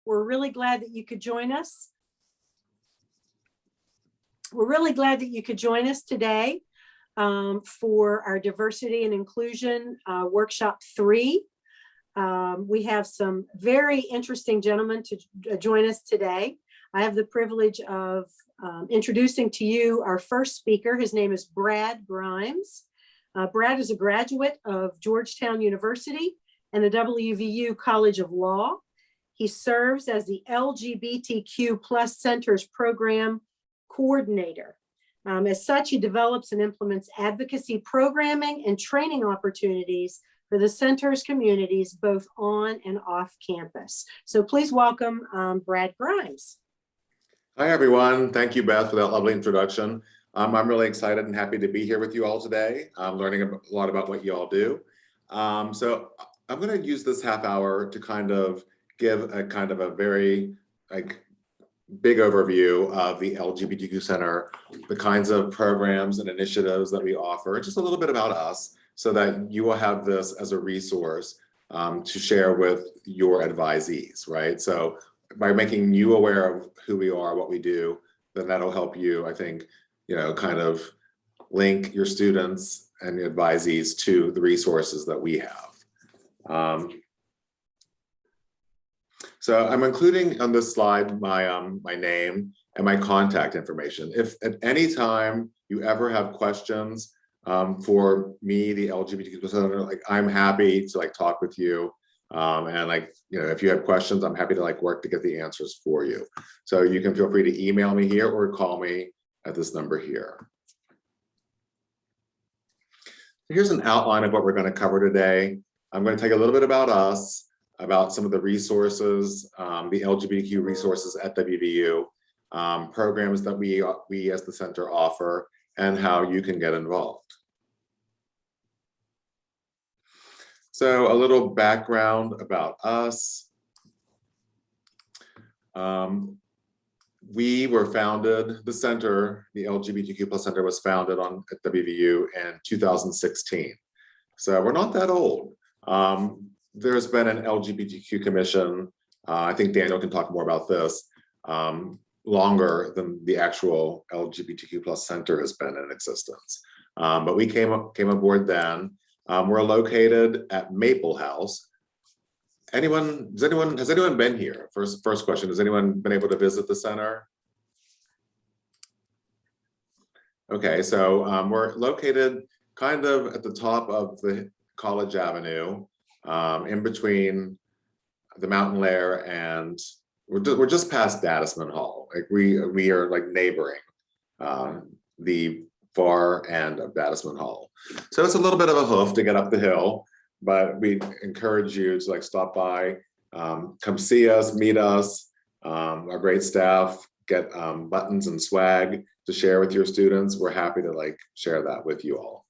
We're really glad that you could join us. We're really glad that you could join us today for our Diversity and Inclusion Workshop 3. We have some very interesting gentlemen to join us today. I have the privilege of introducing to you our first speaker. His name is Brad Grimes. Brad is a graduate of Georgetown University and the WVU College of Law. He serves as the LGBTQ+ Centers Program Coordinator. As such, he develops and implements advocacy programming and training opportunities for the center's communities, both on and off campus. So please welcome Brad Grimes. Hi, everyone. Thank you, Beth, for that lovely introduction. I'm really excited and happy to be here with you all today. I'm learning a lot about what you all do. So I'm going to use this half hour to kind of give a very big overview of the LGBTQ Center, the kinds of programs and initiatives that we offer, just a little bit about us, so that you will have this as a resource to share with your advisees, right? So by making you aware of who we are, what we do, then that'll help you, I think, kind of link your students and your advisees to the resources that we have. So I'm including on this slide my name and my contact information. If at any time you ever have questions for me, the LGBTQ Center, I'm happy to talk with you. And if you have questions, I'm happy to work to get the answers for you. So you can feel free to email me here or call me at this number here. Here's an outline of what we're going to cover today. I'm going to take a little bit about us, about some of the resources, the LGBTQ resources at WVU, programs that we as the center offer, and how you can get involved. So a little background about us. We were founded, the center, the LGBTQ+ Center was founded at WVU in 2016. So we're not that old. There's been an LGBTQ commission, I think Daniel can talk more about this, longer than the actual LGBTQ+ Center has been in existence. But we came aboard then. We're located at Maple House. Has anyone been here? First question, has anyone been able to visit the center? Okay, so we're located kind of at the top of the College Avenue, in between the Mountain Lair and we're just past Dadisman Hall. We are neighboring the far end of Dadisman Hall. So it's a little bit of a hoof to get up the hill, but we encourage you to stop by, come see us, meet us, our great staff, get buttons and swag to share with your students. We're happy to share that with you all.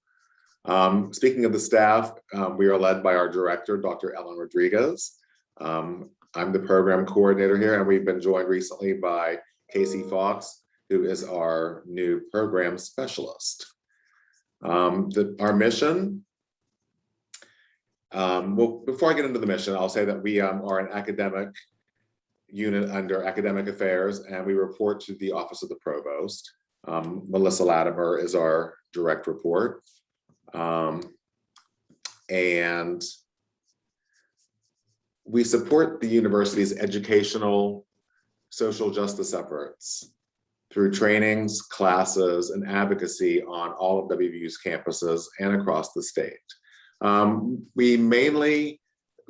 Speaking of the staff, we are led by our director, Dr. Ellen Rodriguez. I'm the program coordinator here, and we've been joined recently by Casey Fox, who is our new program specialist. Our mission, well, before I get into the mission, I'll say that we are an academic unit under Academic Affairs, and we report to the Office of the Provost. Melissa Latimer is our direct report. And we support the university's educational social justice efforts through trainings, classes, and advocacy on all of WVU's campuses and across the state.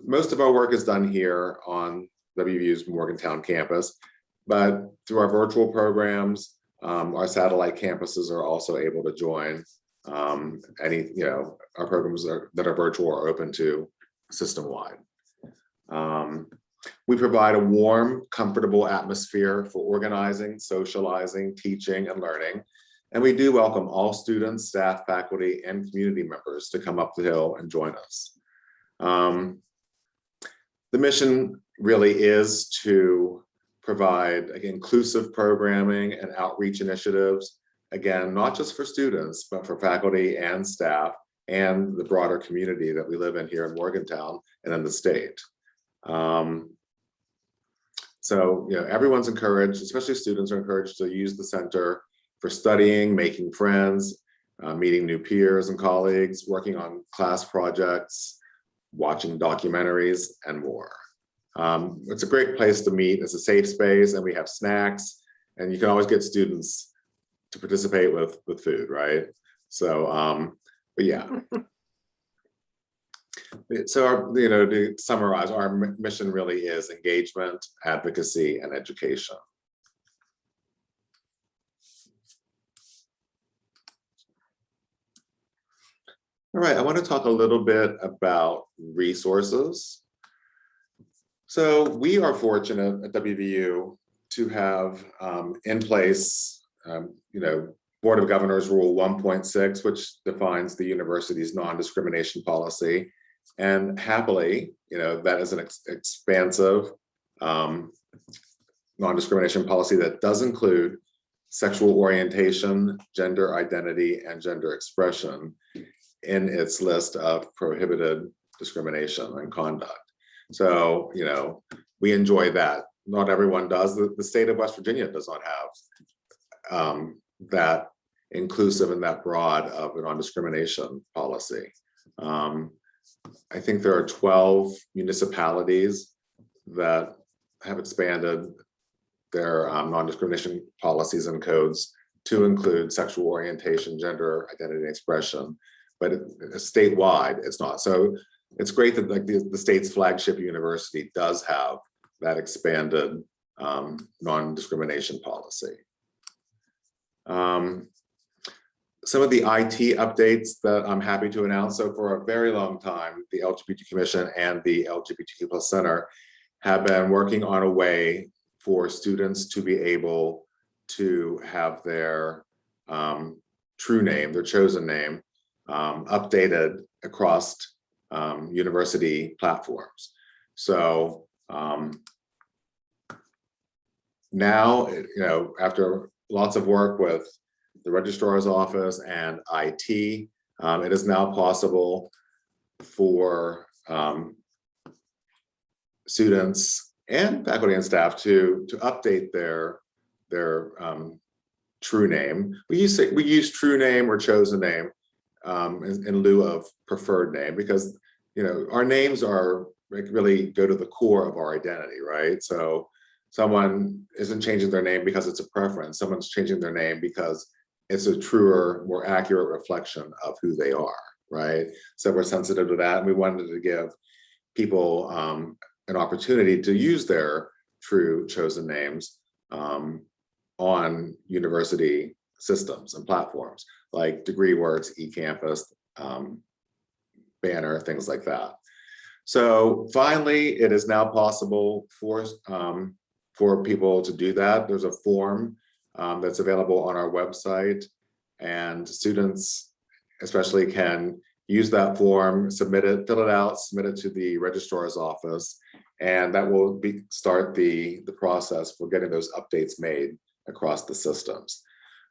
Most of our work is done here on WVU's Morgantown campus, but through our virtual programs, our satellite campuses are also able to join. Our programs that are virtual are open to system-wide. We provide a warm, comfortable atmosphere for organizing, socializing, teaching, and learning. And we do welcome all students, staff, faculty, and community members to come up the hill and join us. The mission really is to provide inclusive programming and outreach initiatives, again, not just for students, but for faculty and staff and the broader community that we live in here in Morgantown and in the state. So, everyone's encouraged, especially students are encouraged to use the center for studying, making friends, meeting new peers and colleagues, working on class projects, watching documentaries, and more. It's a great place to meet. It's a safe space, and we have snacks, and you can always get students to participate with food, right? So, but yeah. So, to summarize, our mission really is engagement, advocacy, and education. All right, I want to talk a little bit about resources. So we are fortunate at WVU to have in place, Board of Governors Rule 1.6, which defines the university's non-discrimination policy. And happily, that is an expansive non-discrimination policy that does include sexual orientation, gender identity, and gender expression in its list of prohibited discrimination and conduct. So, we enjoy that. Not everyone does. The state of West Virginia does not have that inclusive and that broad of a non-discrimination policy. I think there are 12 municipalities that have expanded their non-discrimination policies and codes to include sexual orientation, gender identity, and expression, but statewide, it's not. So it's great that the state's flagship university does have that expanded non-discrimination policy. Some of the IT updates that I'm happy to announce. So for a very long time, the LGBT Commission and the LGBTQ+ Center have been working on a way for students to be able to have their true name, their chosen name, updated across university platforms. So now, after lots of work with the registrar's office and IT, it is now possible for students and faculty and staff to update their true name. We use true name or chosen name in lieu of preferred name, because our names are really go to the core of our identity, right? So someone isn't changing their name because it's a preference. Someone's changing their name because it's a truer, more accurate reflection of who they are, right? So we're sensitive to that, and we wanted to give people an opportunity to use their true chosen names on university systems and platforms like DegreeWorks, eCampus, Banner, things like that. So finally, it is now possible for people to do that. There's a form that's available on our website, and students especially can use that form, submit it, fill it out, submit it to the registrar's office, and that will start the process for getting those updates made across the systems.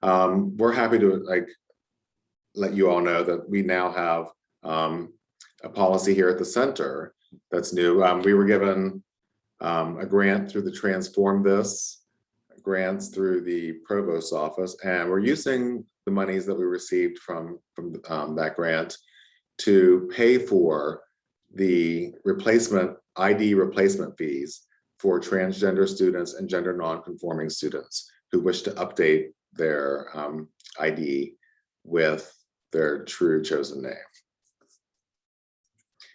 We're happy to let you all know that we now have a policy here at the center that's new. We were given a grant through the Transform This grants through the Provost's office, and we're using the monies that we received from that grant to pay for the ID replacement fees for transgender students and gender non-conforming students who wish to update their ID with their true chosen name.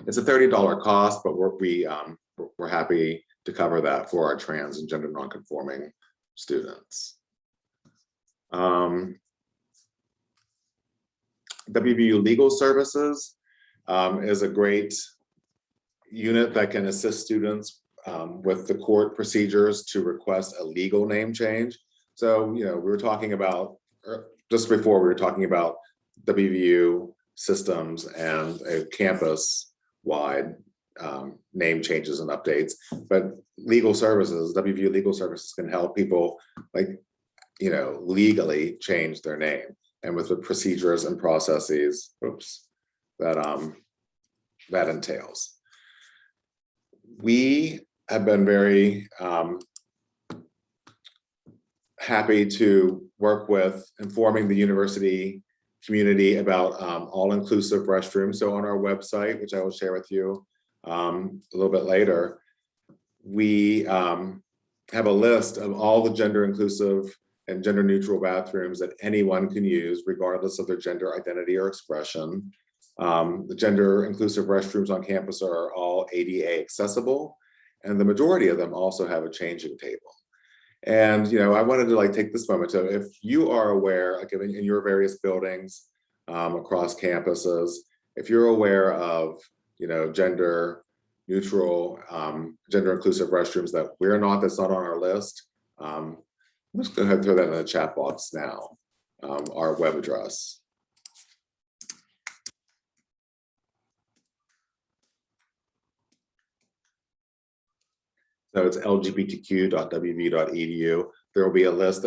It's a $30 cost, but we're happy to cover that for our trans and gender non-conforming students. WVU Legal Services is a great unit that can assist students with the court procedures to request a legal name change. So, we were talking about, just before we were talking about WVU systems and a campus-wide name changes and updates, but legal services, WVU Legal Services can help people legally change their name, and with the procedures and processes, that entails. We have been very happy to work with informing the university community about all-inclusive restrooms. So on our website, which I will share with you a little bit later, we have a list of all the gender inclusive and gender neutral bathrooms that anyone can use regardless of their gender identity or expression. The gender inclusive restrooms on campus are all ADA accessible, and the majority of them also have a changing table. And I wanted to take this moment to, if you are aware, in your various buildings across campuses, if you're aware of gender neutral, gender inclusive restrooms that we're not, that's not on our list, let's go ahead and throw that in the chat box now, our web address. So it's lgbtq.wv.edu. There will be a list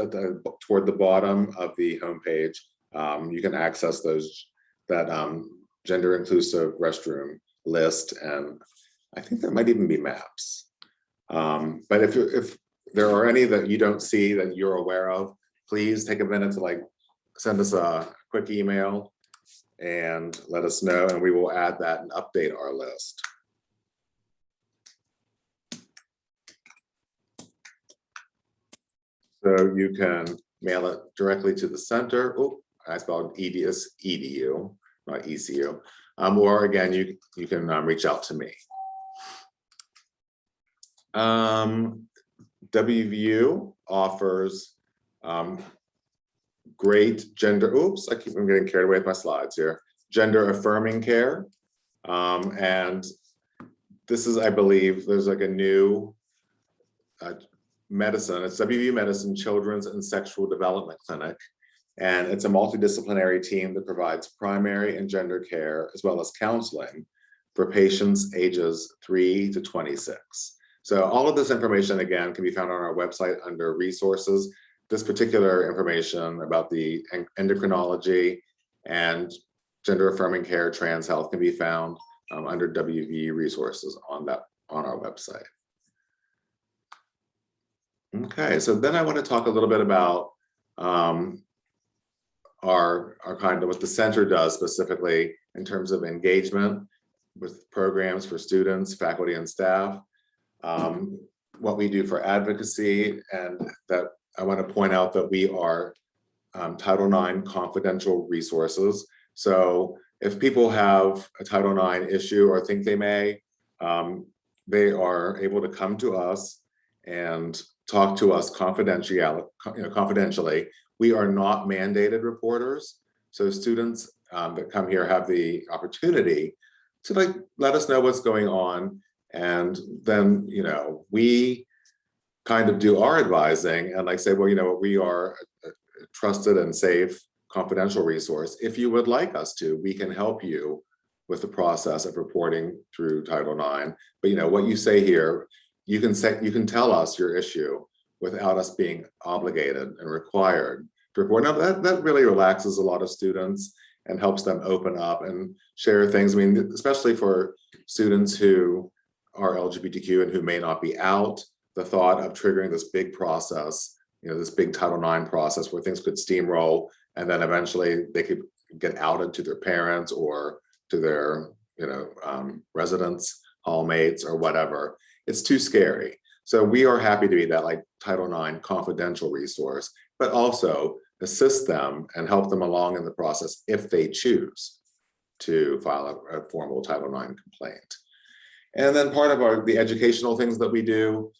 toward the bottom of the homepage. You can access that gender inclusive restroom list, and I think there might even be maps. But if there are any that you don't see that you're aware of, please take a minute to send us a quick email and let us know, and we will add that and update our list. So you can mail it directly to the center. Oh, I spelled edu, not ECU. Or again, you can reach out to me. WVU offers great gender, I'm getting carried away with my slides here. Gender affirming care. And this is, I believe, there's a new medicine, it's WVU Medicine Children's and Sexual Development Clinic. And it's a multidisciplinary team that provides primary and gender care, as well as counseling for patients ages 3 to 26. So all of this information, again, can be found on our website under resources. This particular information about the endocrinology and gender affirming care, trans health can be found under WVU resources on our website. Okay, so then I want to talk a little bit about our kind of what the center does specifically in terms of engagement with programs for students, faculty, and staff. What we do for advocacy, and that I want to point out that we are Title IX confidential resources. So if people have a Title IX issue or think they may, they are able to come to us and talk to us confidentially. We are not mandated reporters. So students that come here have the opportunity to let us know what's going on. And then, we kind of do our advising and say, well, we are a trusted and safe confidential resource. If you would like us to, we can help you with the process of reporting through Title IX. But what you say here, you can tell us your issue without us being obligated and required to report. Now that really relaxes a lot of students and helps them open up and share things. I mean, especially for students who are LGBTQ and who may not be out, the thought of triggering this big process, this big Title IX process where things could steamroll and then eventually they could get outed to their parents or to their, residents, hallmates, or whatever. It's too scary. So we are happy to be that Title IX confidential resource, but also assist them and help them along in the process if they choose to file a formal Title IX complaint. And then part of the educational things that we do,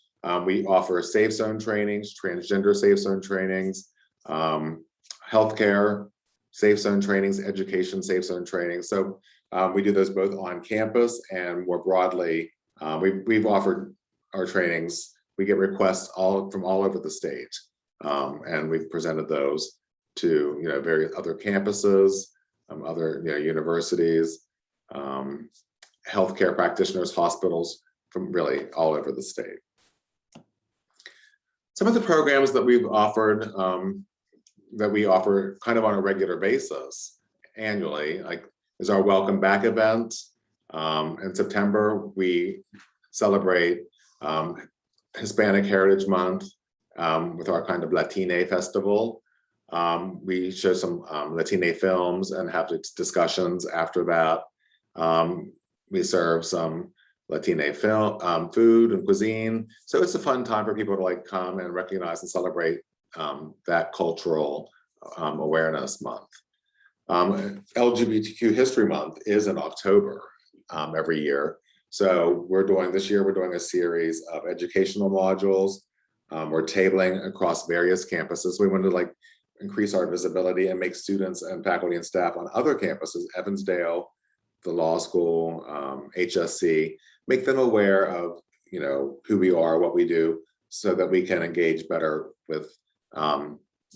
we offer safe zone trainings, transgender safe zone trainings, healthcare safe zone trainings, education safe zone trainings. So we do those both on campus and more broadly. We've offered our trainings. We get requests from all over the state, and we've presented those to various other campuses, other universities, healthcare practitioners, hospitals from really all over the state. Some of the programs that we've offered, that we offer kind of on a regular basis annually, is our Welcome Back event. In September, we celebrate Hispanic Heritage Month with our kind of Latine festival. We show some Latine films and have discussions after that. We serve some Latine film, food and cuisine. So it's a fun time for people to like come and recognize and celebrate that cultural awareness month. LGBTQ History Month is in October every year. So this year we're doing a series of educational modules. We're tabling across various campuses. We wanted to like increase our visibility and make students and faculty and staff on other campuses, Evansdale, the law school, HSC, make them aware of, you know, who we are, what we do, so that we can engage better with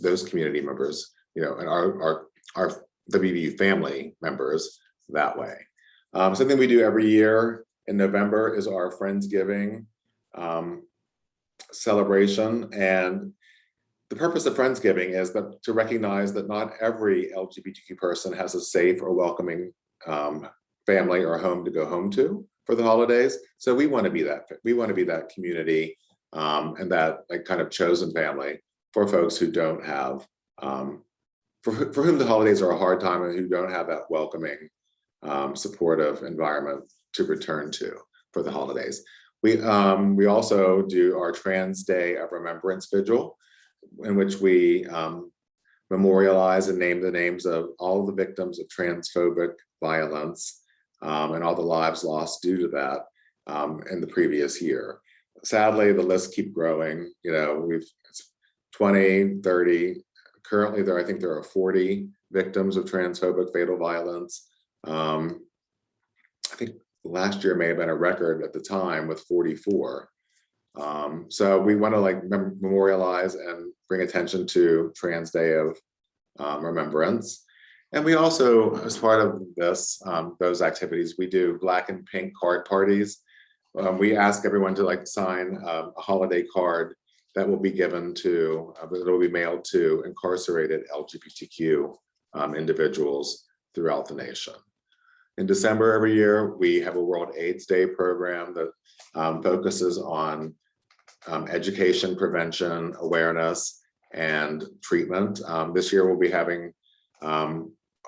those community members, you know, and our WVU family members that way. Something we do every year in November is our Friendsgiving celebration. And the purpose of Friendsgiving is that to recognize that not every LGBTQ person has a safe or welcoming family or home to go home to for the holidays. So we want to be that. We want to be that community and that like kind of chosen family for folks who don't have, for whom the holidays are a hard time and who don't have that welcoming, supportive environment to return to for the holidays. We also do our Trans Day of Remembrance Vigil, in which we memorialize and name the names of all the victims of transphobic violence and all the lives lost due to that in the previous year. Sadly, the list keeps growing. You know, it's 20, 30. Currently, I think there are 40 victims of transphobic fatal violence. I think last year may have been a record at the time with 44. So we want to like memorialize and bring attention to Trans Day of Remembrance. And we also, as part of this, those activities, we do Black and Pink card parties. We ask everyone to like sign a holiday card that will be given to, that will be mailed to incarcerated LGBTQ individuals throughout the nation. In December every year, we have a World AIDS Day program that focuses on education, prevention, awareness, and treatment. This year we'll be having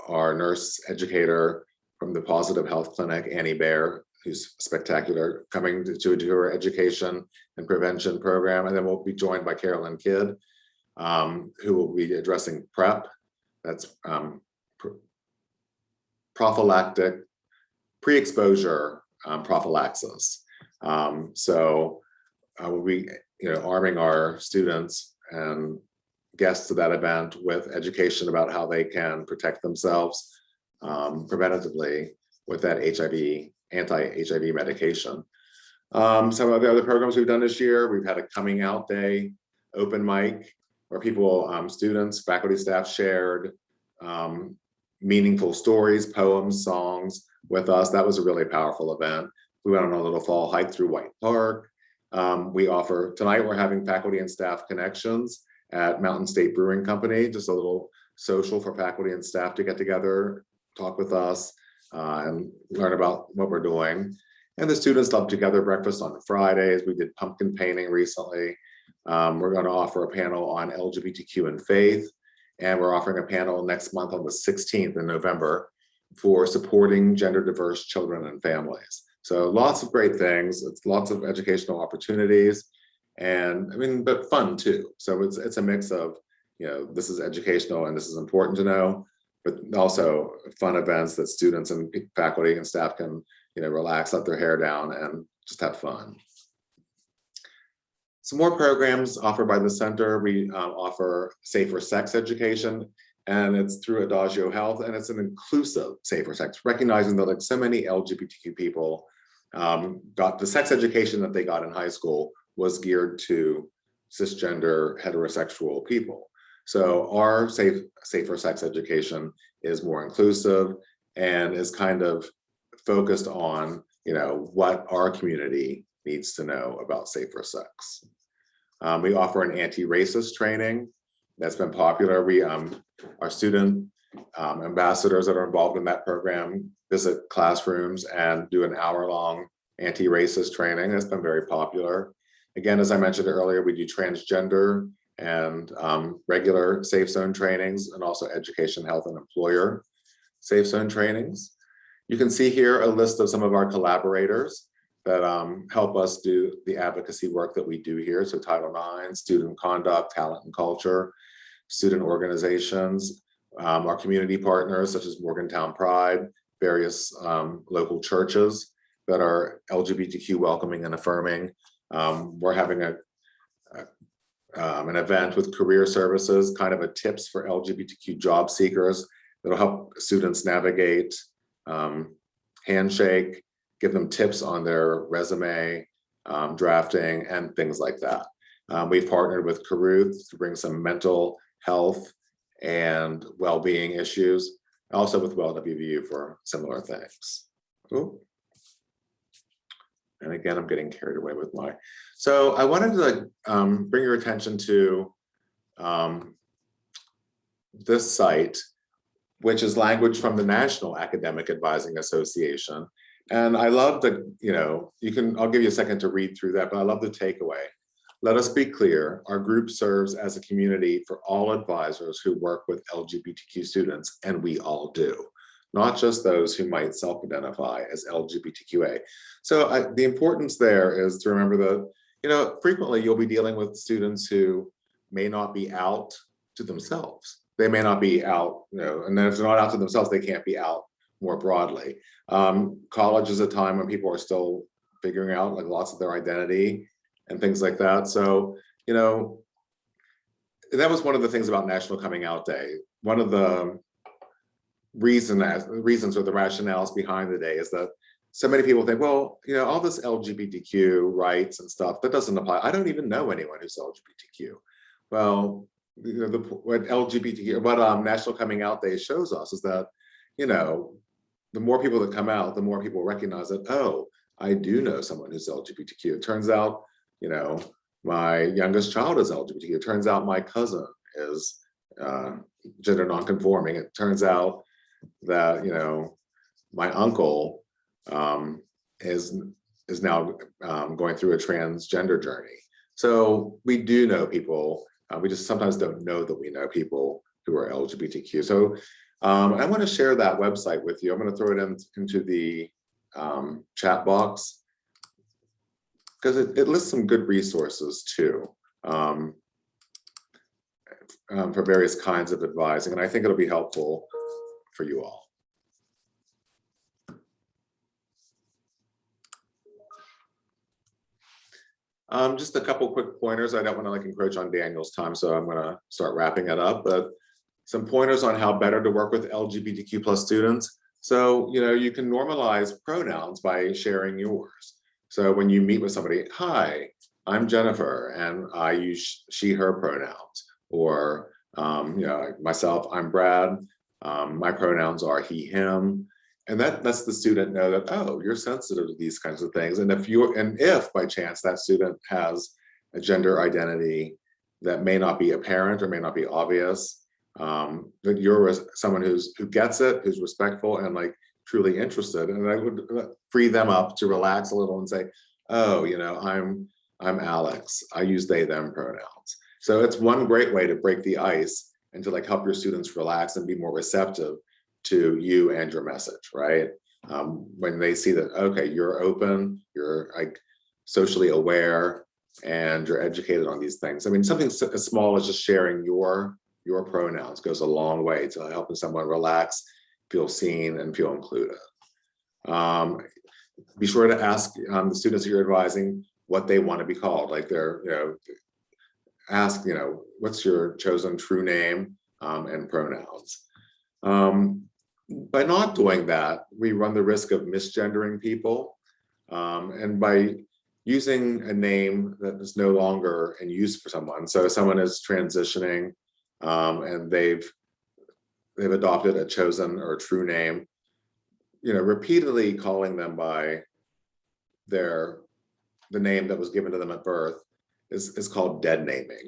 our nurse educator from the Positive Health Clinic, Annie Bear, who's spectacular, coming to do her education and prevention program. And then we'll be joined by Carolyn Kidd, who will be addressing PrEP. That's prophylactic, pre-exposure prophylaxis. So we'll be, you know, arming our students and guests to that event with education about how they can protect themselves preventatively with that anti-HIV medication. Some of the other programs we've done this year, we've had a coming out day, open mic, where people, students, faculty, staff shared meaningful stories, poems, songs with us. That was a really powerful event. We went on a little fall hike through White Park. Tonight we're having faculty and staff connections at Mountain State Brewing Company, just a little social for faculty and staff to get together, talk with us, and learn about what we're doing. And the students love together breakfast on Fridays. We did pumpkin painting recently. We're going to offer a panel on LGBTQ and faith. And we're offering a panel next month on the 16th in November for supporting gender diverse children and families. So lots of great things. It's lots of educational opportunities, and I mean, but fun too. So it's a mix of, you know, this is educational and this is important to know, but also fun events that students and faculty and staff can, you know, relax, let their hair down, and just have fun. Some more programs offered by the center. We offer safer sex education, and it's through Adagio Health, and it's an inclusive safer sex, recognizing that like so many LGBTQ people got the sex education that they got in high school was geared to cisgender heterosexual people. So our safer sex education is more inclusive and is kind of focused on, you know, what our community needs to know about safer sex. We offer an anti-racist training that's been popular. We, our student ambassadors that are involved in that program visit classrooms and do an hour-long anti-racist training. That's been very popular. Again, as I mentioned earlier, we do transgender and regular safe zone trainings, and also education, health, and employer safe zone trainings. You can see here a list of some of our collaborators that help us do the advocacy work that we do here. So Title IX, student conduct, talent and culture, student organizations, our community partners such as Morgantown Pride, various local churches that are LGBTQ welcoming and affirming. We're having an event with career services, kind of a tips for LGBTQ job seekers that'll help students navigate Handshake, give them tips on their resume, drafting, and things like that. We've partnered with Caruth to bring some mental health and well-being issues, also with Well WVU for similar things. Ooh. And again, I'm getting carried away with my. So I wanted to bring your attention to this site, which is language from the National Academic Advising Association. And I love the, I'll give you a second to read through that, but I love the takeaway. Let us be clear, our group serves as a community for all advisors who work with LGBTQ students, and we all do, not just those who might self-identify as LGBTQA. So the importance there is to remember that, frequently you'll be dealing with students who may not be out to themselves. They may not be out, and then if they're not out to themselves, they can't be out more broadly. College is a time when people are still figuring out like lots of their identity and things like that. So, that was one of the things about National Coming Out Day. One of the reasons or the rationales behind the day is that so many people think, well, all this LGBTQ rights and stuff, that doesn't apply. I don't even know anyone who's LGBTQ. Well, what National Coming Out Day shows us is that, the more people that come out, the more people recognize that, oh, I do know someone who's LGBTQ. It turns out, my youngest child is LGBTQ. It turns out my cousin is gender nonconforming. It turns out that, my uncle is now going through a transgender journey. So we do know people. We just sometimes don't know that we know people who are LGBTQ. So I want to share that website with you. I'm going to throw it into the chat box because it lists some good resources too for various kinds of advising, and I think it'll be helpful for you all. Just a couple quick pointers. I don't want to encroach on Daniel's time, so I'm going to start wrapping it up. But some pointers on how better to work with LGBTQ plus students. So, you can normalize pronouns by sharing yours. So when you meet with somebody, hi, I'm Jennifer, and I use she, her pronouns. Or, myself, I'm Brad. My pronouns are he, him. And that lets the student know that, oh, you're sensitive to these kinds of things. And if by chance that student has a gender identity that may not be apparent or may not be obvious, that you're someone who gets it, who's respectful and truly interested. And I would free them up to relax a little and say, oh, I'm Alex. I use they, them pronouns. So it's one great way to break the ice and to help your students relax and be more receptive to you and your message, right? When they see that, okay, you're open, you're socially aware, and you're educated on these things. I mean, something as small as just sharing your pronouns goes a long way to helping someone relax, feel seen, and feel included. Be sure to ask the students that you're advising what they want to be called. Ask, what's your chosen true name and pronouns. By not doing that, we run the risk of misgendering people. And by using a name that is no longer in use for someone, so someone is transitioning and they've adopted a chosen or true name, repeatedly calling them by the name that was given to them at birth is called dead naming.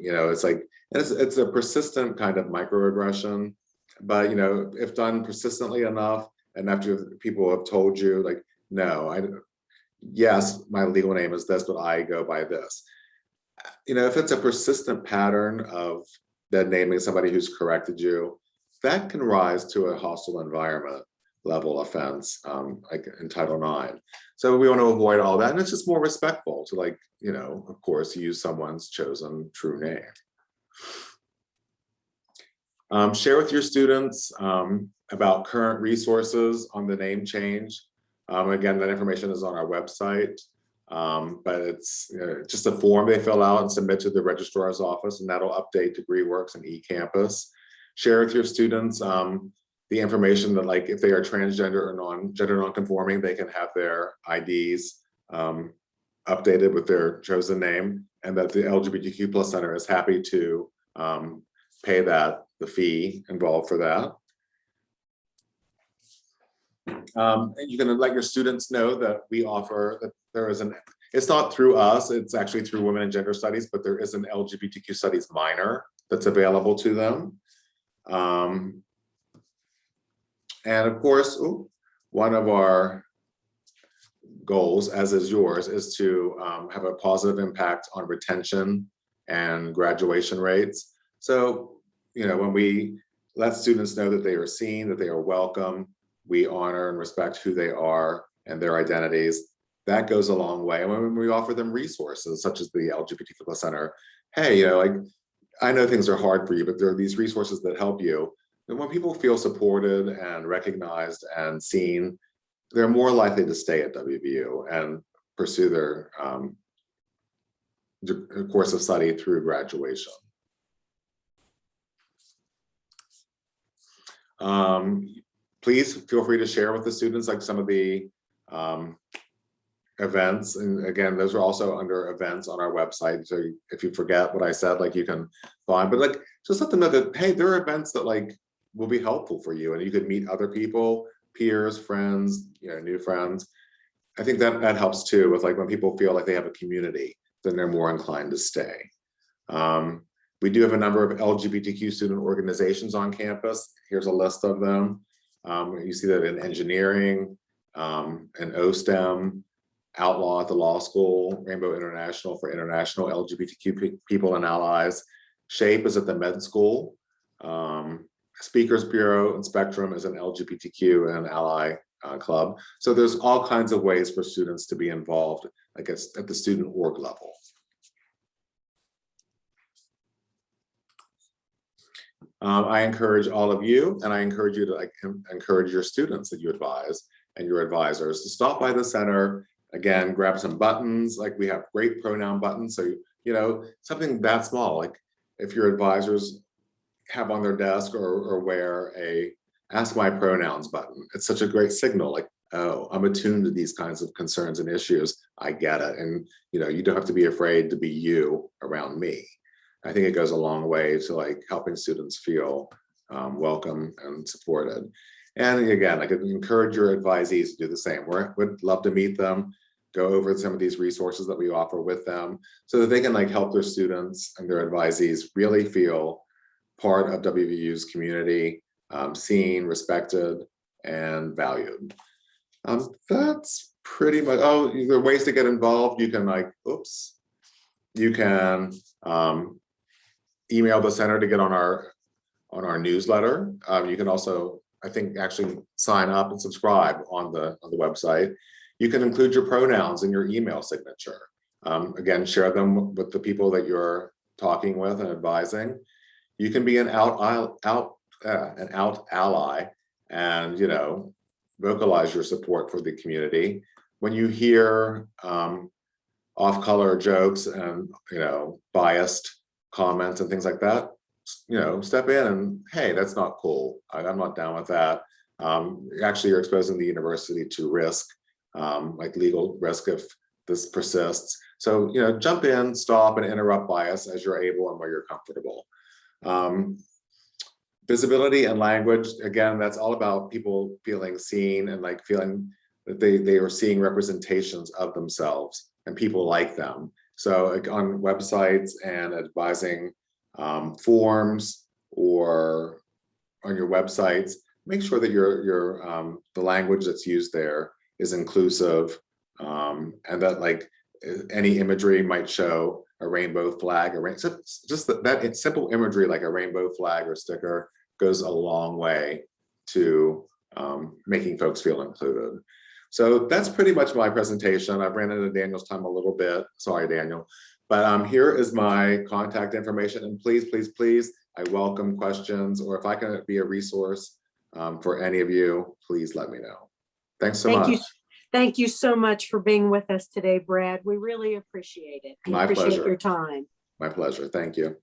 It's a persistent kind of microaggression. But if done persistently enough, and after people have told you, no, yes, my legal name is this, but I go by this. if it's a persistent pattern of dead naming somebody who's corrected you, that can rise to a hostile environment level offense, like in Title IX. So we want to avoid all that. And it's just more respectful to, like, of course, use someone's chosen true name. Share with your students about current resources on the name change. Again, that information is on our website, but it's just a form they fill out and submit to the registrar's office, and that'll update DegreeWorks and eCampus. Share with your students the information that, like, if they are transgender or gender nonconforming, they can have their IDs updated with their chosen name, and that the LGBTQ+ Center is happy to pay the fee involved for that. You can let your students know that we offer that there is it's not through us, it's actually through Women and Gender Studies, but there is an LGBTQ Studies minor that's available to them. And of course, one of our goals, as is yours, is to have a positive impact on retention and graduation rates. So, when we let students know that they are seen, that they are welcome, we honor and respect who they are and their identities, that goes a long way. And when we offer them resources, such as the LGBTQ+ Center, hey, like, I know things are hard for you, but there are these resources that help you. And when people feel supported and recognized and seen, they're more likely to stay at WVU and pursue their course of study through graduation. Please feel free to share with the students, like, some of the events. And again, those are also under events on our website. So if you forget what I said, like, you can find, but, like, just let them know that, hey, there are events that, like, will be helpful for you, and you could meet other people, peers, friends, new friends. I think that helps too, with, like, when people feel like they have a community, then they're more inclined to stay. We do have a number of LGBTQ student organizations on campus. Here's a list of them. You see that in engineering, and OSTEM, Outlaw at the law school, Rainbow International for international LGBTQ people and allies. SHAPE is at the med school. Speakers Bureau and Spectrum is an LGBTQ and ally club. So there's all kinds of ways for students to be involved, I guess, at the student org level. I encourage all of you, and I encourage you to, like, encourage your students that you advise and your advisors to stop by the center. Again, grab some buttons. Like, we have great pronoun buttons. So, something that small, like, if your advisors have on their desk or wear a ask my pronouns button, it's such a great signal, like, oh, I'm attuned to these kinds of concerns and issues. I get it. And, you don't have to be afraid to be you around me. I think it goes a long way to, like, helping students feel welcome and supported. And again, I could encourage your advisees to do the same. We'd love to meet them, go over some of these resources that we offer with them, so that they can, like, help their students and their advisees really feel part of WVU's community, seen, respected, and valued. That's pretty much, there are ways to get involved. You can, like, you can email the center to get on our newsletter. You can also, I think, actually sign up and subscribe on the website. You can include your pronouns in your email signature. Again, share them with the people that you're talking with and advising. You can be an out ally and, vocalize your support for the community. When you hear off-color jokes and, biased comments and things like that, step in and, hey, that's not cool. I'm not down with that. Actually, you're exposing the university to risk, like legal risk if this persists. So, jump in, stop, and interrupt bias as you're able and where you're comfortable. Visibility and language, again, that's all about people feeling seen and, like, feeling that they are seeing representations of themselves and people like them. So, like, on websites and advising forms or on your websites, make sure that the language that's used there is inclusive, and that, like, any imagery might show a rainbow flag, just that simple imagery like a rainbow flag or sticker goes a long way to making folks feel included. So that's pretty much my presentation. I've ran into Daniel's time a little bit. Sorry, Daniel. But here is my contact information. And please, please, please, I welcome questions, or if I can be a resource for any of you, please let me know. Thanks so much. Thank you so much for being with us today, Brad. We really appreciate it. We My appreciate pleasure. your time. My pleasure. Thank you.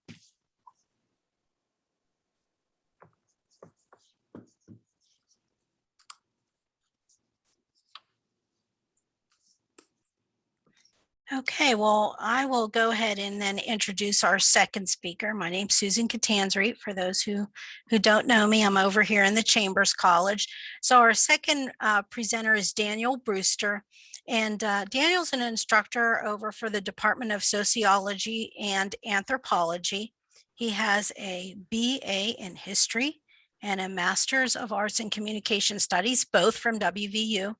Okay, well, I will go ahead and then introduce our second speaker. My name's Susan Catanzari. For those who don't know me, I'm over here in the Chambers College. So our second presenter is Daniel Brewster. And Daniel's an instructor over for the Department of Sociology and Anthropology. He has a BA in History and a Master's of Arts in Communication Studies, both from WVU.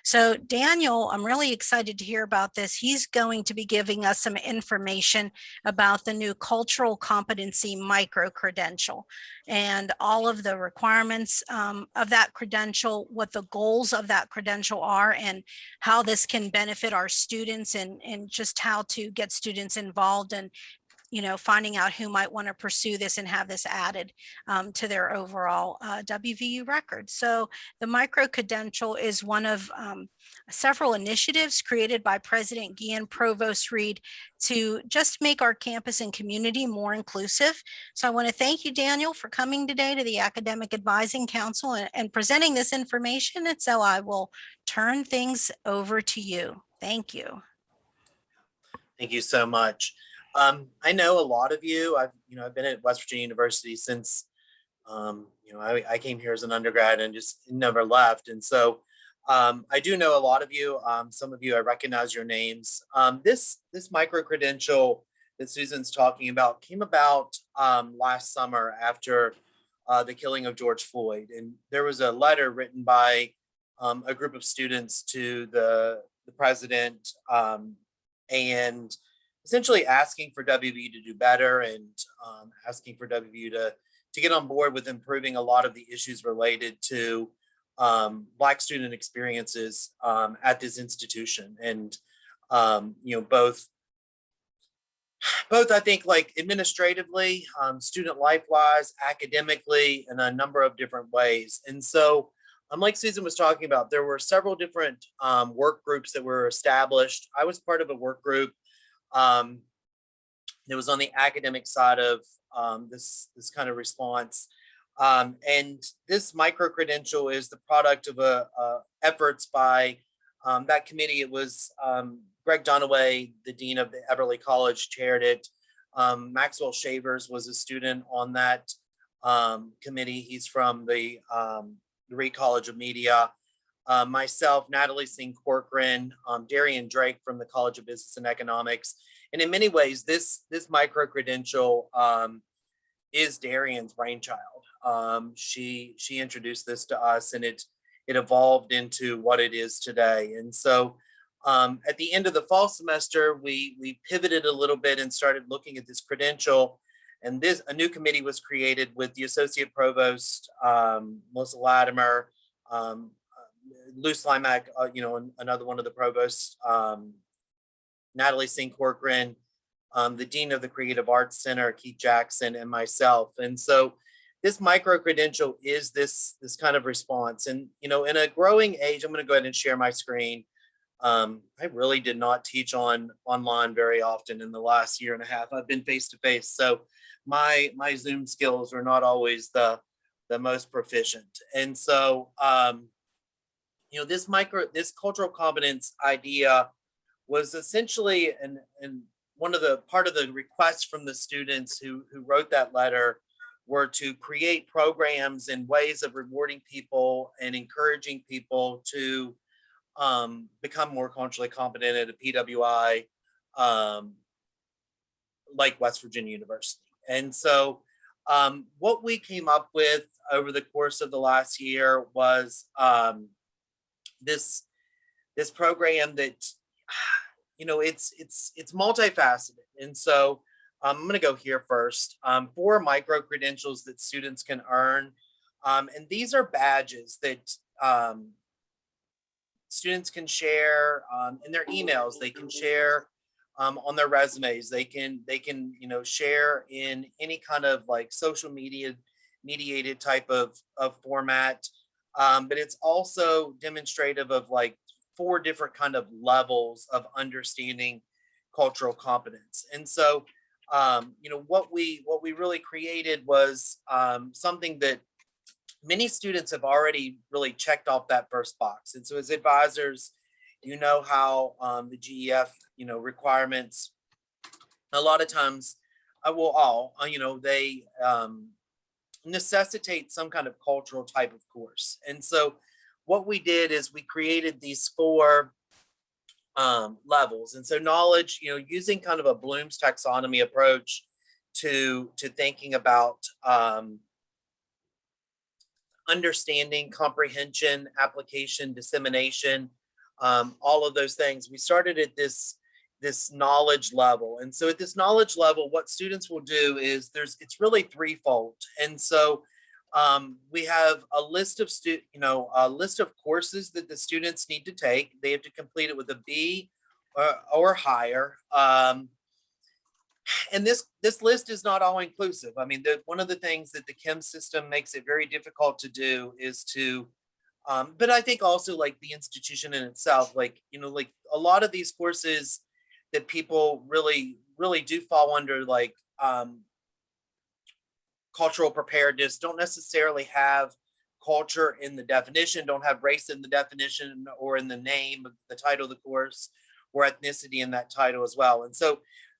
So Daniel, I'm really excited to hear about this. He's going to be giving us some information about the new cultural competency micro-credential and all of the requirements of that credential, what the goals of that credential are, and how this can benefit our students, and just how to get students involved and finding out who might want to pursue this and have this added to their overall WVU record. So the micro-credential is one of several initiatives created by President Guillen Provost Reed to just make our campus and community more inclusive. So I want to thank you, Daniel, for coming today to the Academic Advising Council and presenting this information. And so I will turn things over to you. Thank you. Thank you so much. I know a lot of you. I've been at West Virginia University since I came here as an undergrad and just never left. And so I do know a lot of you. Some of you, I recognize your names. This micro credential that Susan's talking about came about last summer after the killing of George Floyd, and there was a letter written by a group of students to the president and essentially asking for WVU to do better, and asking for WVU to get on board with improving a lot of the issues related to Black student experiences at this institution. And both I think, like, administratively, student life-wise, academically, in a number of different ways. And so, like Susan was talking about, there were several different work groups that were established. I was part of a work group that was on the academic side of this kind of response. And this micro-credential is the product of efforts by that committee. It was Greg Dunaway, the dean of the Everly College, chaired it. Maxwell Shavers was a student on that committee. He's from the Reed College of Media. Myself, Natalie Singh Corcoran, Darian Drake from the College of Business and Economics. And in many ways, this micro-credential is Darian's brainchild. She introduced this to us, and it evolved into what it is today. And so at the end of the fall semester, we pivoted a little bit and started looking at this credential. And a new committee was created with the Associate Provost, Melissa Latimer, Lou Slimak, another one of the provosts, Natalie Singh Corcoran, the Dean of the Creative Arts Center, Keith Jackson, and myself. And so this micro-credential is this kind of response. And, in a growing age, I'm going to go ahead and share my screen. I really did not teach online very often in the last year and a half. I've been face-to-face. So my Zoom skills are not always the most proficient. And so, this cultural competence idea was essentially part of the requests from the students who wrote that letter were to create programs and ways of rewarding people and encouraging people to become more culturally competent at a PWI like West Virginia University. And so what we came up with over the course of the last year was this program that it's multifaceted. And so I'm going to go here first. 4 micro credentials that students can earn. And these are badges that students can share in their emails. They can share on their resumes. They can share in any kind of like social media mediated type of format. But it's also demonstrative of like 4 different kind of levels of understanding cultural competence. And so what we really created was something that many students have already really checked off that first box. And so as advisors, how the GEF, requirements, a lot of times, they necessitate some kind of cultural type of course. And so what we did is we created these 4 levels. And so knowledge, using kind of a Bloom's taxonomy approach to thinking about understanding, comprehension, application, dissemination, all of those things. We started at this knowledge level. And so at this knowledge level, what students will do is it's really threefold. And so we have a list of courses that the students need to take. They have to complete it with a B or higher. And this list is not all inclusive. I mean, one of the things that the KEM system makes it very difficult to do is to, but I think also like the institution in itself, like a lot of these courses that people really, really do fall under, like cultural preparedness, don't necessarily have culture in the definition, don't have race in the definition or in the name of the title of the course, or ethnicity in that title as well. And so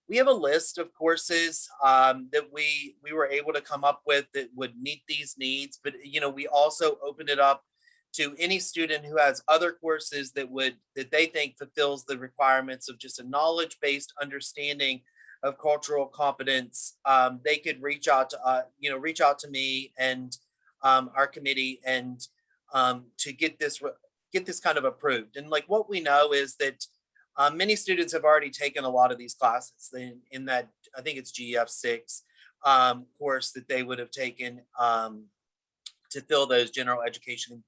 we have a list of courses that we were able to come up with that would meet these needs, but we also opened it up to any student who has other courses that they think fulfills the requirements of just a knowledge-based understanding of cultural competence. They could reach out to me and our committee and to get this kind of approved. And like what we know is that many students have already taken a lot of these classes in that, I think it's GF6 course that they would have taken to fill those general education,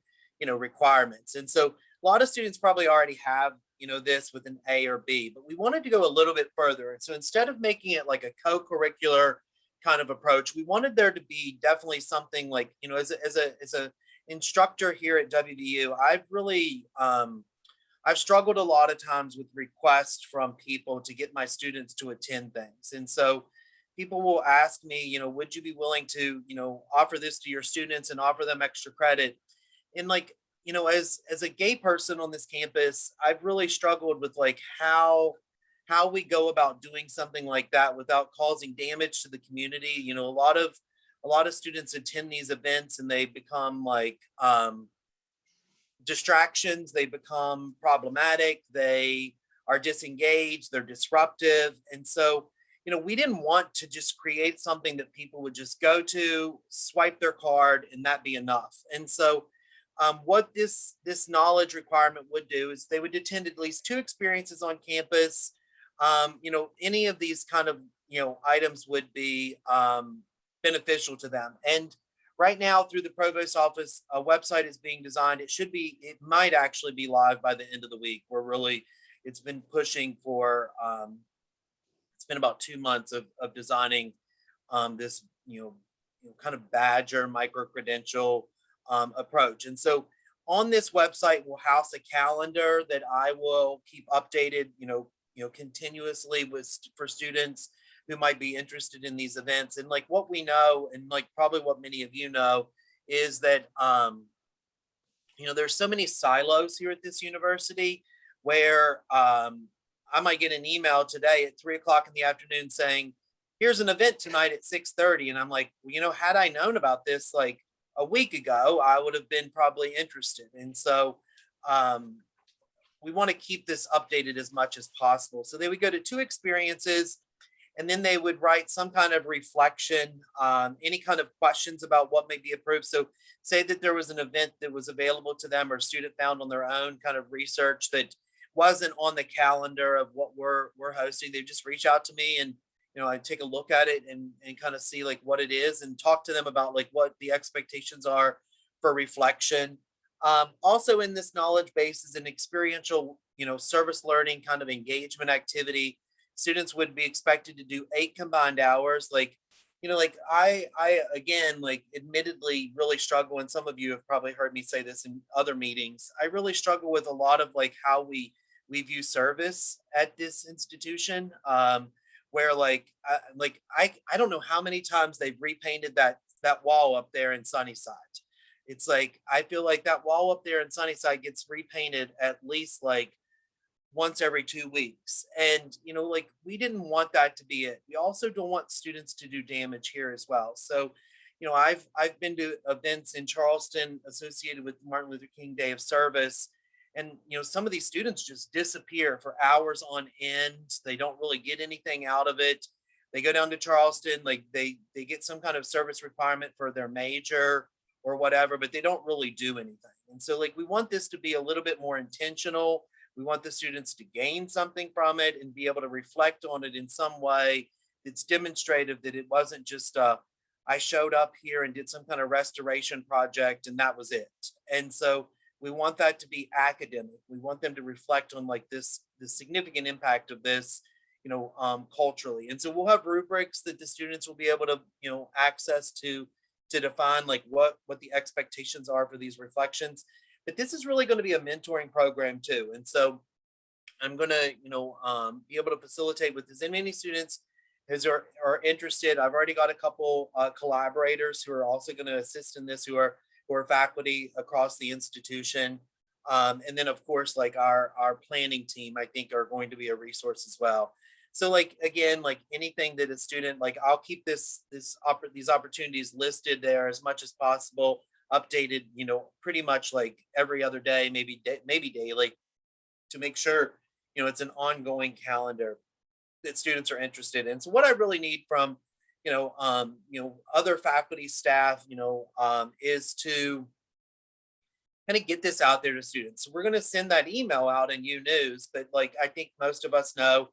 requirements. And so a lot of students probably already have, this with an A or B, but we wanted to go a little bit further. And so instead of making it like a co-curricular kind of approach, we wanted there to be definitely something like, as a instructor here at WVU, I've really, I've struggled a lot of times with requests from people to get my students to attend things. And so people will ask me, would you be willing to, offer this to your students and offer them extra credit? And like, as a gay person on this campus, I've really struggled with like how we go about doing something like that without causing damage to the community. A lot of students attend these events and they become like, distractions, they become problematic, they are disengaged, they're disruptive. And so, we didn't want to just create something that people would just go to, swipe their card, and that be enough. And so what this knowledge requirement would do is they would attend at least 2 experiences on campus. Any of these kind of, items would be beneficial to them. And right now, through the provost office, a website is being designed. It might actually be live by the end of the week. It's been pushing for, it's been about 2 months of designing this, kind of badger micro-credential approach. And so on this website, we'll house a calendar that I will keep updated, continuously for students who might be interested in these events. And like what we know, and like probably what many of you know, is that there's so many silos here at this university where I might get an email today at 3:00 in the afternoon saying, here's an event tonight at 6:30. And I'm like, had I known about this like a week ago, I would have been probably interested. And so we want to keep this updated as much as possible. So they would go to 2 experiences, and then they would write some kind of reflection, any kind of questions about what may be approved. So say that there was an event that was available to them or a student found on their own kind of research that wasn't on the calendar of what we're hosting. They just reach out to me, and I take a look at it and kind of see like what it is and talk to them about like what the expectations are for reflection. Also in this knowledge base is an experiential, service learning kind of engagement activity. Students would be expected to do 8 combined hours. Like, like I again, like admittedly really struggle, and some of you have probably heard me say this in other meetings. I really struggle with a lot of like how we view service at this institution. Where I don't know how many times they've repainted that wall up there in Sunnyside. It's like I feel like that wall up there in Sunnyside gets repainted at least like once every 2 weeks. And like we didn't want that to be it. We also don't want students to do damage here as well. So, I've been to events in Charleston associated with Martin Luther King Day of Service. And some of these students just disappear for hours on end. They don't really get anything out of it. They go down to Charleston, like they get some kind of service requirement for their major or whatever, but they don't really do anything. And so like we want this to be a little bit more intentional. We want the students to gain something from it and be able to reflect on it in some way that's demonstrative, that it wasn't just I showed up here and did some kind of restoration project and that was it. And so we want that to be academic. We want them to reflect on like the significant impact of this, culturally. And so we'll have rubrics that the students will be able to, access to define like what the expectations are for these reflections. But this is really going to be a mentoring program too. And so I'm going to, be able to facilitate with as many students as are interested. I've already got a couple collaborators who are also going to assist in this, who are faculty across the institution. And then of course, like our planning team, I think are going to be a resource as well. So like, again, like anything that a student, like I'll keep these opportunities listed there as much as possible, updated, pretty much like every other day, maybe daily, to make sure, it's an ongoing calendar that students are interested in. So what I really need from, other faculty, staff, is to kind of get this out there to students. So we're going to send that email out in News, but like I think most of us know,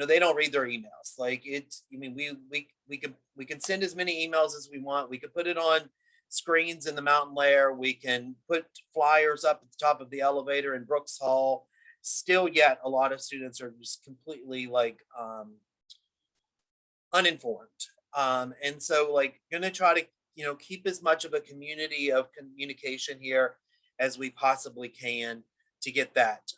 they don't read their emails. Like we can send as many emails as we want. We can put it on screens in the mountain lair. We can put flyers up at the top of the elevator in Brooks Hall. Still yet, a lot of students are just completely like uninformed. And so like going to try to, keep as much of a community of communication here as we possibly can to get that.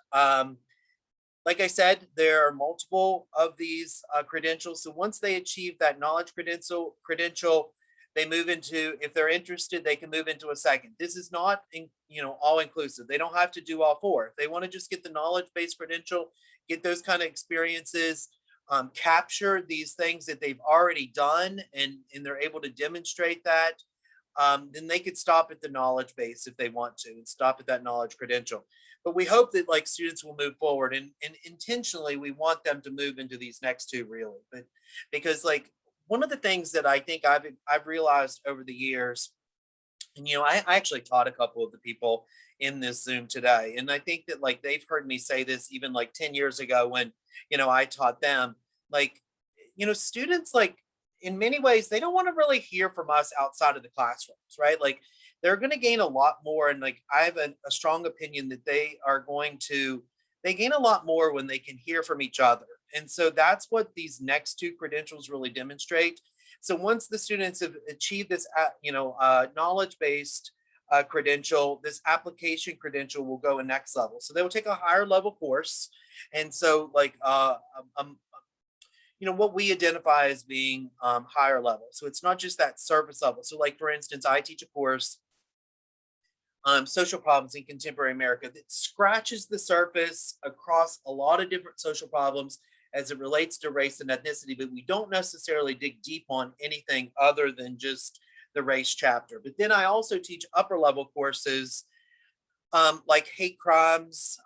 Like I said, there are multiple of these credentials. So once they achieve that knowledge credential, they move into, if they're interested, they can move into a second. This is not, all inclusive. They don't have to do all 4. If they want to just get the knowledge-based credential, get those kind of experiences, capture these things that they've already done, and they're able to demonstrate that, then they could stop at the knowledge base if they want to, and stop at that knowledge credential. But we hope that like students will move forward, and intentionally we want them to move into these next 2 really. But because like one of the things that I think I've realized over the years, and I actually taught a couple of the people in this Zoom today, and I think that like they've heard me say this even like 10 years ago when I taught them, like students, like in many ways they don't want to really hear from us outside of the classrooms, right? Like they're going to gain a lot more, and like I have a strong opinion that they gain a lot more when they can hear from each other. And so that's what these next 2 credentials really demonstrate. So once the students have achieved this, knowledge-based credential, this application credential will go a next level. So they will take a higher level course. And so like, what we identify as being higher level. So it's not just that surface level. So like, for instance, I teach a course, social problems in contemporary America, that scratches the surface across a lot of different social problems as it relates to race and ethnicity, but we don't necessarily dig deep on anything other than just the race chapter. But then I also teach upper level courses like hate crimes,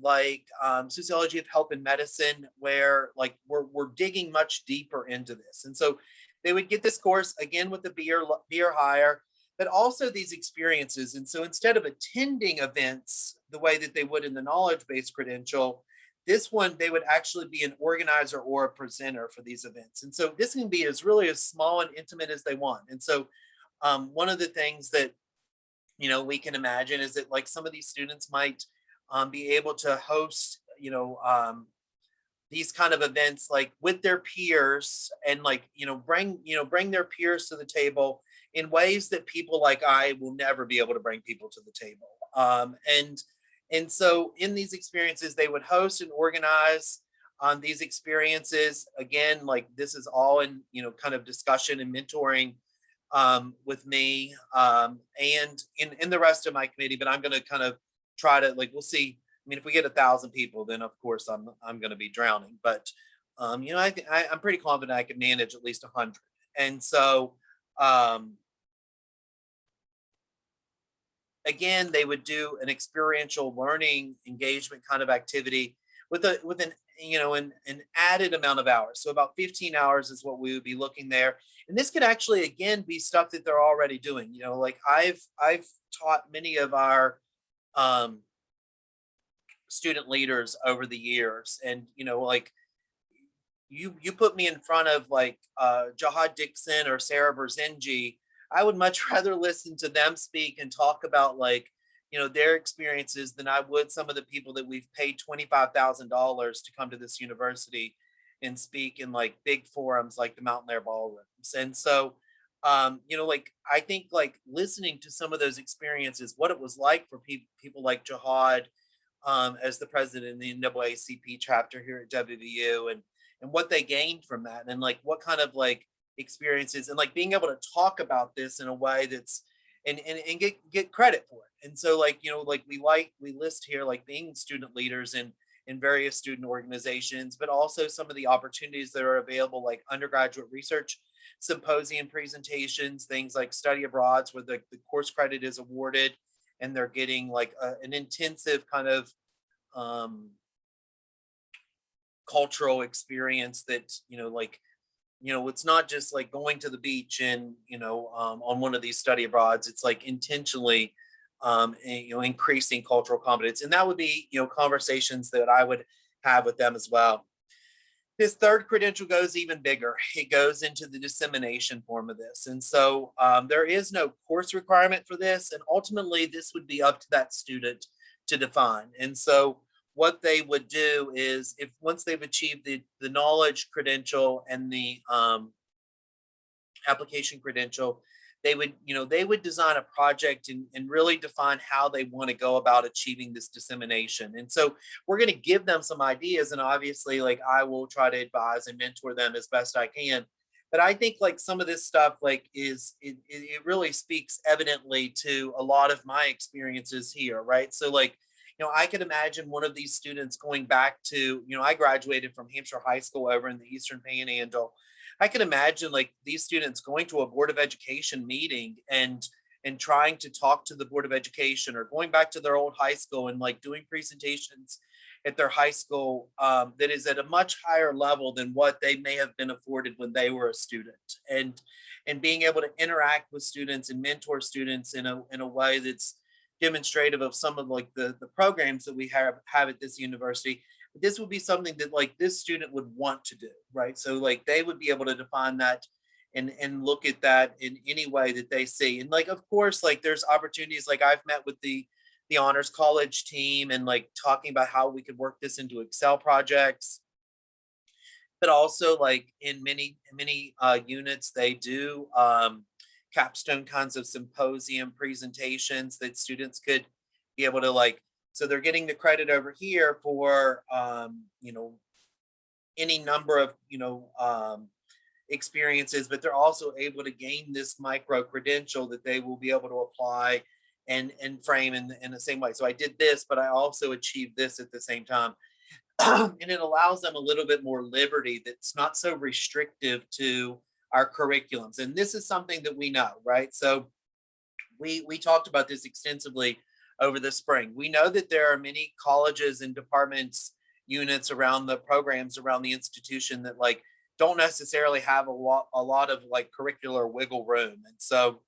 like sociology of health and medicine, where like we're digging much deeper into this. And so they would get this course again with the B or higher, but also these experiences. And so instead of attending events the way that they would in the knowledge-based credential, this one, they would actually be an organizer or a presenter for these events. And so this can be as really as small and intimate as they want. And so one of the things that, we can imagine is that like some of these students might be able to host, these kind of events like with their peers and like, bring their peers to the table in ways that people like I will never be able to bring people to the table. And so in these experiences, they would host and organize on these experiences. Again, like this is all in, kind of discussion and mentoring with me and in the rest of my committee, but I'm going to kind of try to like, we'll see. I mean, if we get 1,000 people, then of course I'm going to be drowning, but I'm pretty confident I can manage at least 100. And so, again, they would do an experiential learning engagement kind of activity with an added amount of hours. So about 15 hours is what we would be looking there. And this could actually, again, be stuff that they're already doing. Like I've taught many of our student leaders over the years, and like you put me in front of like Jahad Dixon or Sarah Berzenji, I would much rather listen to them speak and talk about like their experiences than I would some of the people that we've paid $25,000 to come to this university and speak in like big forums like the Mountain Air Ballrooms. And so like I think like listening to some of those experiences, what it was like for people like Jahad as the president of the NAACP chapter here at WVU, and what they gained from that, and like what kind of like experiences, and like being able to talk about this in a way that's and get credit for it. And so like like we list here like being student leaders in various student organizations, but also some of the opportunities that are available like undergraduate research symposium presentations, things like study abroads where the course credit is awarded and they're getting like an intensive kind of cultural experience that it's not just like going to the beach and on one of these study abroads. It's like intentionally increasing cultural competence, and that would be conversations that I would have with them as well. This third credential goes even bigger. It goes into the dissemination form of this. And so there is no course requirement for this. And ultimately, this would be up to that student to define. And so what they would do is if once they've achieved the knowledge credential and the application credential, they would design a project and really define how they want to go about achieving this dissemination. And so we're going to give them some ideas, and obviously like I will try to advise and mentor them as best I can. But I think like some of this stuff like it really speaks evidently to a lot of my experiences here, right? So like I could imagine one of these students going back to, I graduated from Hampshire High School over in the Eastern Panhandle. I can imagine like these students going to a Board of Education meeting and trying to talk to the Board of Education, or going back to their old high school and like doing presentations at their high school that is at a much higher level than what they may have been afforded when they were a student, and being able to interact with students and mentor students in a way that's demonstrative of some of like the programs that we have at this university. This would be something that like this student would want to do, right? So like they would be able to define that and look at that in any way that they see. And like, of course, like there's opportunities, like I've met with the Honors College team and like talking about how we could work this into Excel projects. But also like in many units, they do capstone kinds of symposium presentations that students could be able to like, so they're getting the credit over here for, any number of, experiences, but they're also able to gain this micro credential that they will be able to apply and frame in the same way. So I did this, but I also achieved this at the same time. And it allows them a little bit more liberty that's not so restrictive to our curriculums. And this is something that we know, right? So we talked about this extensively over the spring. We know that there are many colleges and departments, units around the programs around the institution that like don't necessarily have a lot of like curricular wiggle room. And so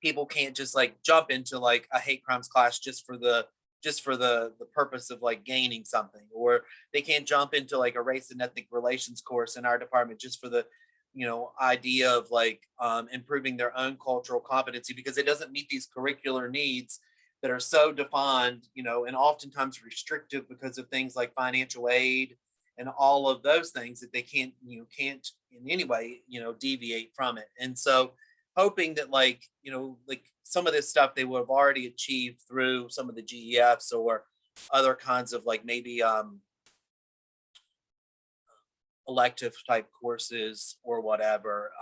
people can't just like jump into like a hate crimes class just for the purpose of like gaining something, or they can't jump into like a race and ethnic relations course in our department just for the idea of like improving their own cultural competency, because it doesn't meet these curricular needs that are so defined, and oftentimes restrictive because of things like financial aid and all of those things, that they can't in any way deviate from it. And so hoping that like some of this stuff they would have already achieved through some of the GEFs or other kinds of like maybe elective type courses or whatever.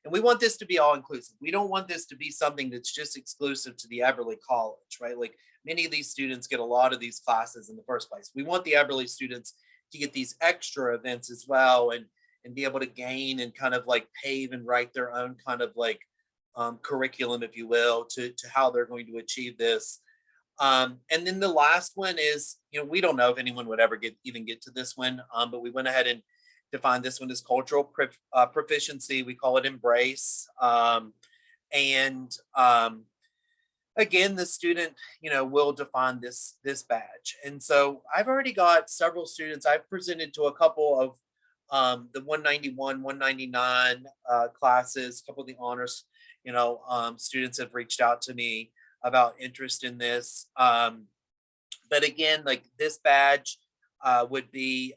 And we want this to be all inclusive. We don't want this to be something that's just exclusive to the Eberly College, right? Like many of these students get a lot of these classes in the first place. We want the Eberly students to get these extra events as well, and be able to gain and kind of like pave and write their own kind of like curriculum, if you will, to how they're going to achieve this. And then the last one is, we don't know if anyone would ever even get to this one, but we went ahead and defined this one as cultural proficiency. We call it Embrace. And again, the student, will define this badge. And so I've already got several students. I've presented to a couple of the 191, 199 classes, a couple of the honors, students have reached out to me about interest in this. But again, like this badge would be,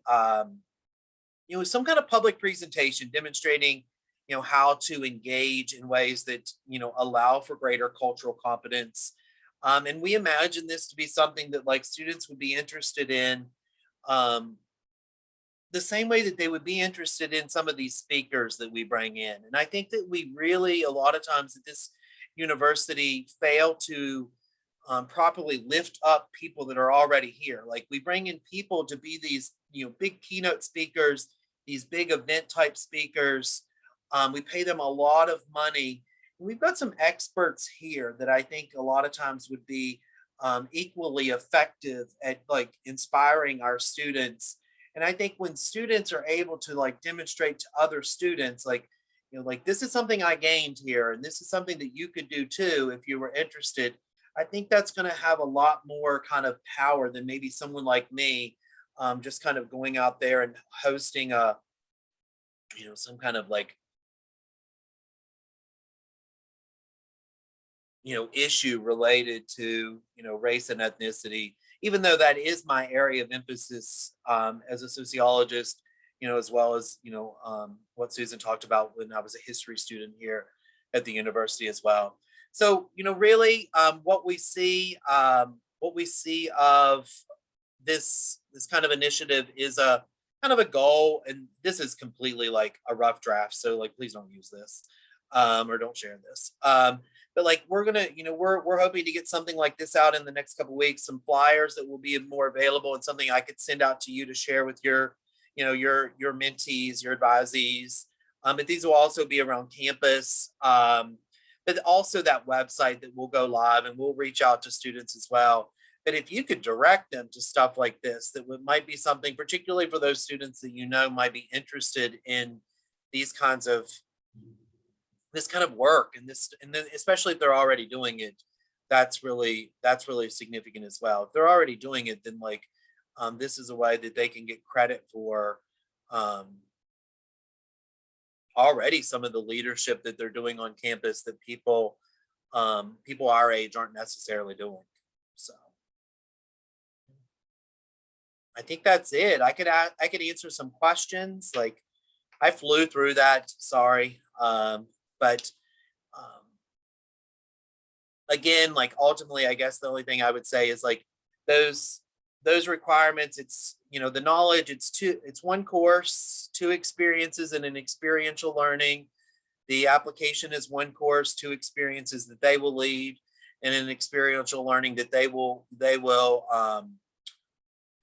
some kind of public presentation demonstrating, how to engage in ways that, allow for greater cultural competence. And we imagine this to be something that like students would be interested in the same way that they would be interested in some of these speakers that we bring in. And I think that we really, a lot of times at this university, fail to properly lift up people that are already here. Like we bring in people to be these, big keynote speakers, these big event type speakers. We pay them a lot of money. We've got some experts here that I think a lot of times would be equally effective at like inspiring our students. And I think when students are able to like demonstrate to other students, like, like this is something I gained here, and this is something that you could do too if you were interested. I think that's going to have a lot more kind of power than maybe someone like me, just kind of going out there and hosting a, some kind of like, issue related to, race and ethnicity, even though that is my area of emphasis as a sociologist, as well as, what Susan talked about when I was a history student here at the university as well. So, really what we see of this kind of initiative is a kind of a goal, and this is completely like a rough draft. So like, please don't use this or don't share this. But like we're gonna, we're hoping to get something like this out in the next couple of weeks, some flyers that will be more available, and something I could send out to you to share with your, your mentees, your advisees. But these will also be around campus. But also that website that will go live, and we'll reach out to students as well. But if you could direct them to stuff like this, that might be something, particularly for those students that might be interested in these kinds of this kind of work, and then especially if they're already doing it, that's really significant as well. If they're already doing it, then like this is a way that they can get credit for already some of the leadership that they're doing on campus that people our age aren't necessarily doing. So I think that's it. I could answer some questions. Like I flew through that, sorry. But again, like ultimately, I guess the only thing I would say is like those requirements, it's, the knowledge, it's one course, 2 experiences, and an experiential learning. The application is 1 course, 2 experiences that they will lead, and an experiential learning that they will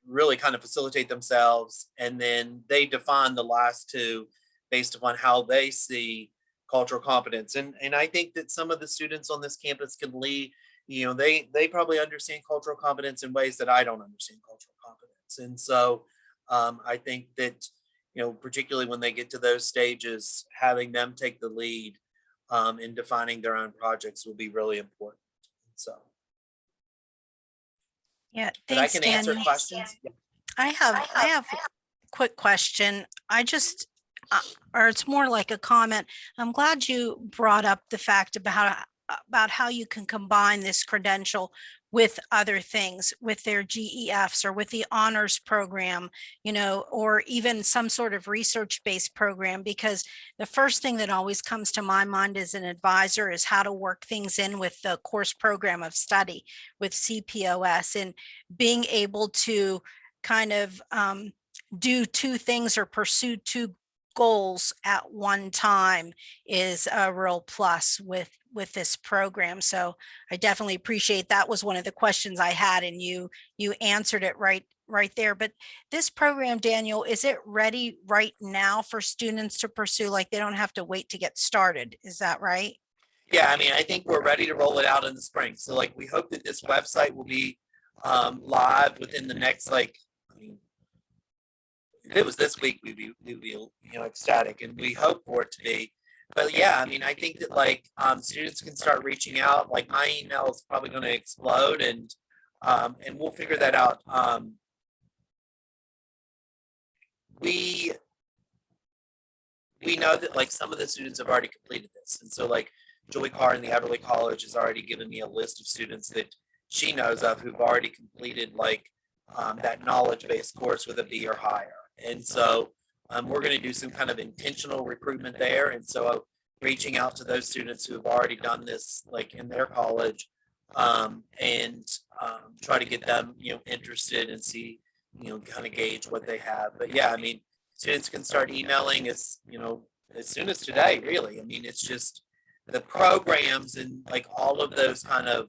really kind of facilitate themselves. And then they define the last 2 based upon how they see cultural competence. And I think that some of the students on this campus can lead, they probably understand cultural competence in ways that I don't understand cultural competence. And so I think that, particularly when they get to those stages, having them take the lead in defining their own projects will be really important. So, Yeah, but I thanks, can answer Daniel. questions. Yeah. I have a quick question. Or it's more like a comment. I'm glad you brought up the fact about how you can combine this credential with other things, with their GEFs or with the honors program, or even some sort of research-based program, because the first thing that always comes to my mind as an advisor is how to work things in with the course program of study with CPOS, and being able to kind of do two things or pursue two goals at one time is a real plus with this program. So I definitely appreciate that. Was one of the questions I had, and you answered it right there. But this program, Daniel, is it ready right now for students to pursue? Like, they don't have to wait to get started. Is that right? Yeah, I mean, I think we're ready to roll it out in the spring. So like, we hope that this website will be live within the next, like, I mean, if it was this week, we'd be ecstatic, and we hope for it to be. But yeah, I mean, I think that like students can start reaching out. Like, my email is probably going to explode, and we'll figure that out. We know that like some of the students have already completed this, and so like Julie Carr in the Everly College has already given me a list of students that she knows of who've already completed like that knowledge-based course with a B or higher. And so we're going to do some kind of intentional recruitment there. And so reaching out to those students who have already done this like in their college, and try to get them, interested and see, kind of gauge what they have. But yeah, I mean, students can start emailing as soon as today, really. I mean, it's just the programs and like all of those kind of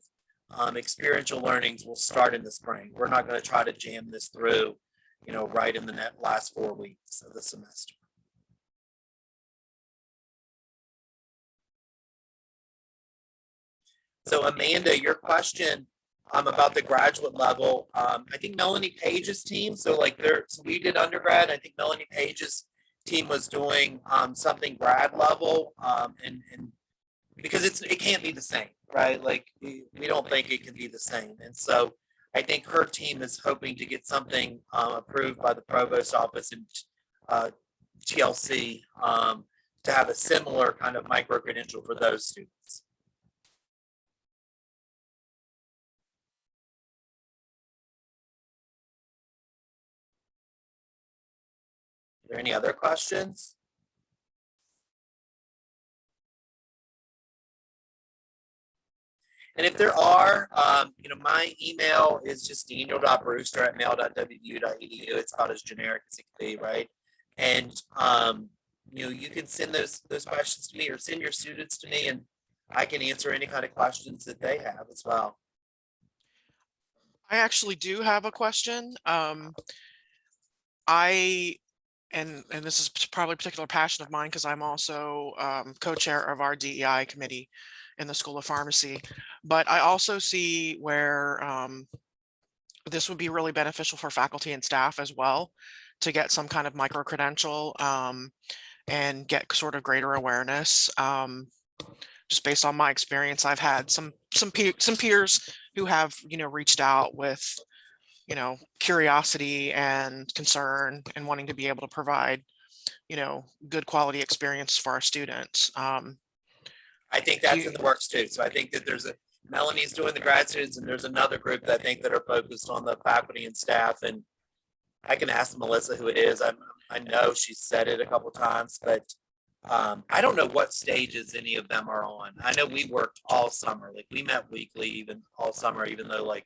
experiential learnings will start in the spring. We're not going to try to jam this through, right in the last 4 weeks of the semester. So Amanda, your question about the graduate level, I think Melanie Page's team. So like so we did undergrad. I think Melanie Page's team was doing something grad level, and because it can't be the same, right? Like we don't think it can be the same, and so I think her team is hoping to get something approved by the provost office and TLC to have a similar kind of micro credential for those students. Are there any other questions? And if there are, my email is just daniel.brewster@mail.wvu.edu. It's about as generic as it can be, right? And you can send those questions to me, or send your students to me, and I can answer any kind of questions that they have as well. I actually do have a question. And this is probably a particular passion of mine because I'm also co-chair of our DEI committee in the School of Pharmacy. But I also see where this would be really beneficial for faculty and staff as well, to get some kind of micro credential and get sort of greater awareness. Just based on my experience, I've had some peers who have reached out with curiosity and concern and wanting to be able to provide good quality experience for our students. I think that's in the works too. So I think that Melanie's doing the grad students, and there's another group that I think that are focused on the faculty and staff. And I can ask Melissa who it is. I know she's said it a couple of times, but I don't know what stages any of them are on. I know we worked all summer, like we met weekly, even all summer, even though like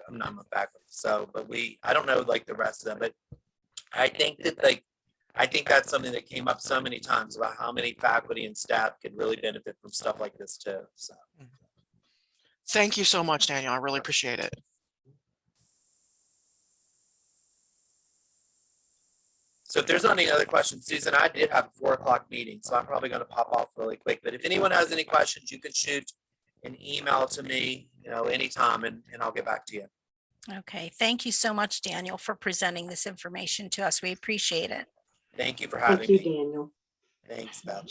I'm not a faculty. So, but I don't know like the rest of them, but I think that I think that's something that came up so many times about how many faculty and staff could really benefit from stuff like this too. So thank you so much, Daniel. I really appreciate it. So if there's not any other questions, Susan, I did have a 4 o'clock meeting, so I'm probably going to pop off really quick. But if anyone has any questions, you can shoot an email to me, anytime, and I'll get back to you. Okay. Thank you so much, Daniel, for presenting this information to us. We appreciate it. Thank you for having Thank you, me. Daniel. Thanks, Beth.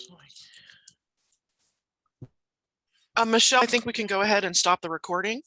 Michelle, I think we can go ahead and stop the recording.